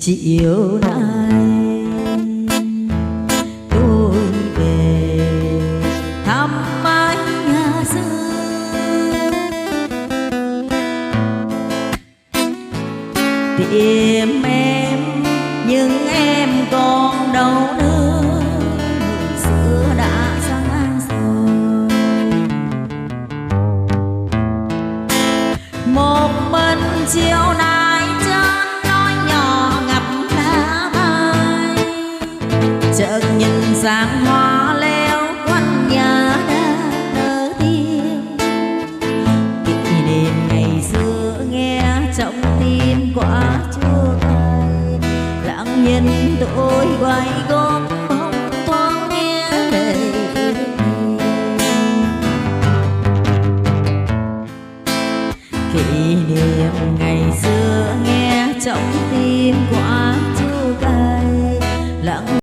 chiều nay tôi về thăm mái nhà xưa, tìm em nhưng em còn đâu nữa, người xưa đã xa rồi. Một mình chiều nay trên nói nhỏ ngập lá mai, chợt nhìn sáng hoa leo quanh nhà đã nở tim. Kỷ niệm ngày xưa nghe trong tim quá chua cay, lặng nhìn tôi quay gót bóng thoáng nghe đầy kỷ niệm ngày xưa nghe trong tim quá chua cay, lặng